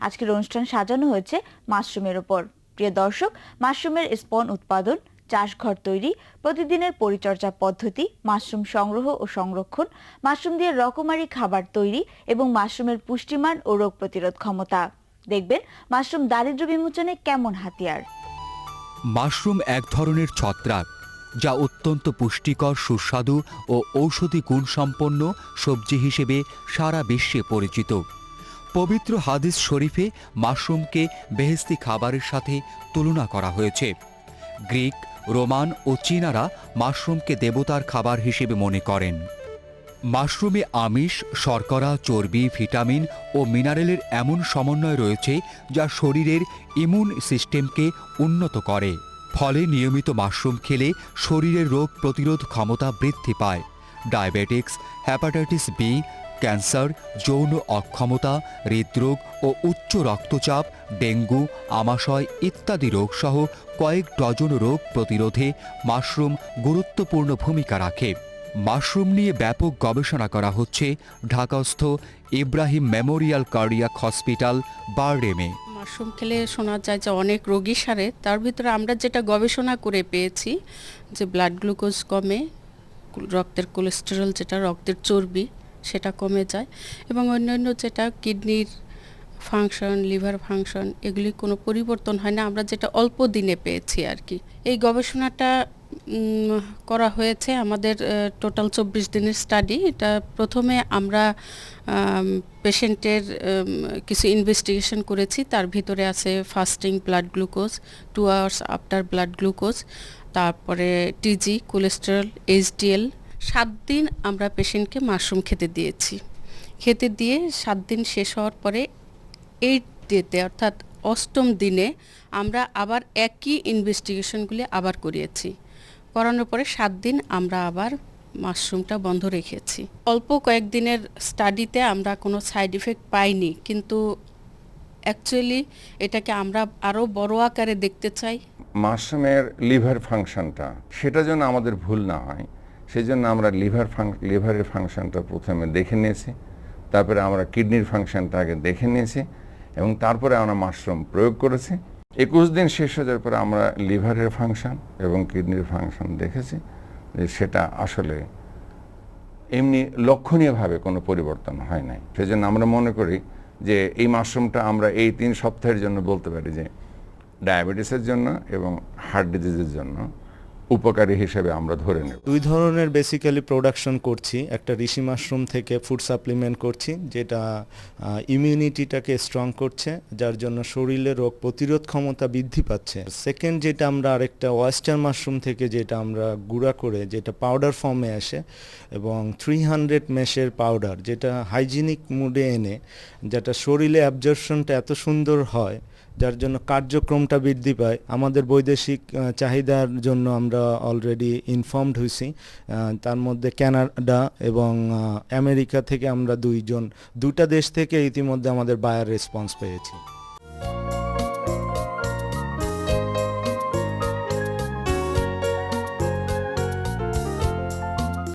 আজকের অনুষ্ঠান সাজানো হয়েছে মাশরুমের উপর। প্রিয় দর্শক, মাশরুমের স্পন উৎপাদন, চাষঘর তৈরি, প্রতিদিনের পরিচর্যা পদ্ধতি, মাশরুম সংগ্রহ ও সংরক্ষণ, মাশরুম দিয়ে রকমারি খাবার তৈরি এবং মাশরুমের পুষ্টিমান ও রোগ প্রতিরোধ ক্ষমতা। দেখবেন মাশরুম দারিদ্র্য বিমোচনে কেমন হাতিয়ার। মাশরুম এক ধরনের ছত্রাক যা অত্যন্ত পুষ্টিকর, সুস্বাদু ও ঔষধি গুণসম্পন্ন সবজি হিসেবে সারা বিশ্বে পরিচিত। পবিত্র হাদিস শরীফে মাশরুমকে বেহেশতি খাবারের সাথে তুলনা করা হয়েছে। গ্রিক, রোমান ও চীনারা মাশরুমকে দেবতার খাবার হিসেবে মনে করেন। মাশরুমে আমিষ, শর্করা, চর্বি, ভিটামিন ও মিনারেলের এমন সমন্বয় রয়েছে যা শরীরের ইমিউন সিস্টেমকে উন্নত করে। ফলে নিয়মিত মাশরুম খেলে শরীরের রোগ প্রতিরোধ ক্ষমতা বৃদ্ধি পায়। ডায়াবেটিক্স, হেপাটাইটিস বি, ক্যান্সার, যৌন অক্ষমতা, হৃদরোগ ও উচ্চ রক্তচাপ, ডেঙ্গু, আমাশয় ইত্যাদি রোগসহ কয়েক ডজন রোগ প্রতিরোধে মাশরুম গুরুত্বপূর্ণ ভূমিকা রাখে। মাশরুম নিয়ে ব্যাপক গবেষণা করা হচ্ছে ঢাকাস্থ ইব্রাহিম মেমোরিয়াল কার্ডিয়াক হসপিটাল, বারডেমে। মাশরুম খেলে শোনা যায় যে অনেক রোগী সারে। তার ভিতরে আমরা যেটা গবেষণা করে পেয়েছি যে ব্লাড গ্লুকোজ কমে, রক্তের কোলেস্টেরল যেটা রক্তের চর্বি সেটা কমে যায়, এবং অন্যান্য যেটা কিডনির ফাংশন, লিভার ফাংশন, এগুলি কোনো পরিবর্তন হয় না, আমরা যেটা অল্প দিনে পেয়েছি আর কি। এই গবেষণাটা করা হয়েছে আমাদের টোটাল 24 দিনের স্টাডি। এটা প্রথমে আমরা পেশেন্টের কিছু ইনভেস্টিগেশন করেছি। তার ভিতরে আছে fasting blood glucose, 2 hours after blood glucose, তারপরে টিজি, কোলেস্টেরল, এইচডিএল। 7 দিন আমরা পেশেন্টকে মাশরুম খেতে দিয়েছি। খেতে দিয়ে 7 দিন শেষ হওয়ার পরে 8 ডেতে অর্থাৎ 8ম দিনে আমরা আবার একই ইনভেস্টিগেশনগুলি আবার করিয়েছি। করানোর পরে 7 দিন আমরা আবার মাশরুমটা বন্ধ রেখেছি। অল্প কয়েকদিনের স্টাডিতে আমরা কোনো সাইড ইফেক্ট পাইনি, কিন্তু অ্যাকচুয়ালি এটাকে আমরা আরও বড় আকারে দেখতে চাই। মাশরুমের লিভার ফাংশনটা সেটা যেন আমাদের ভুল না হয়, সেই জন্য আমরা লিভারের ফাংশনটা প্রথমে দেখে নিয়েছি, তারপরে আমরা কিডনির ফাংশনটা আগে দেখে নিয়েছি, এবং তারপরে আমরা মাশরুম প্রয়োগ করেছি। 21 দিন শেষ হয়ে যাওয়ার পরে আমরা লিভারের ফাংশন এবং কিডনির ফাংশন দেখেছি যে সেটা আসলে এমনি লক্ষণীয়ভাবে কোনো পরিবর্তন হয় নাই। সেজন্য আমরা মনে করি যে এই মাশরুমটা আমরা এই 3 সপ্তাহের জন্য বলতে পারি যে ডায়াবেটিসের জন্য এবং হার্ট ডিজিজের জন্য উপকারী হিসেবে আমরা ধরে নেব। 2 ধরনের বেসিক্যালি প্রোডাকশন করছি। একটা ঋষি মাশরুম থেকে ফুড সাপ্লিমেন্ট করছি, যেটা ইমিউনিটিটাকে স্ট্রং করছে, যার জন্য শরীরে রোগ প্রতিরোধ ক্ষমতা বৃদ্ধি পাচ্ছে। সেকেন্ড যেটা আমরা আরেকটা ওয়েস্টার্ন মাশরুম থেকে যেটা আমরা গুঁড়া করে যেটা পাউডার ফর্মে আসে, এবং 300 মেশের পাউডার, যেটা হাইজিনিক মুডে এনে যেটা শরীরে অ্যাবজর্পশনটা এত সুন্দর হয়, যার জন্য কার্যক্রমটা বৃদ্ধি পায়। আমাদের বৈদেশিক চাহিদার জন্য আমরা অলরেডি ইনফর্মড হয়েছি। তার মধ্যে কানাডা এবং আমেরিকা থেকে আমরা 2টা দেশ থেকে ইতিমধ্যে আমাদের বায়ার রেসপন্স পেয়েছি।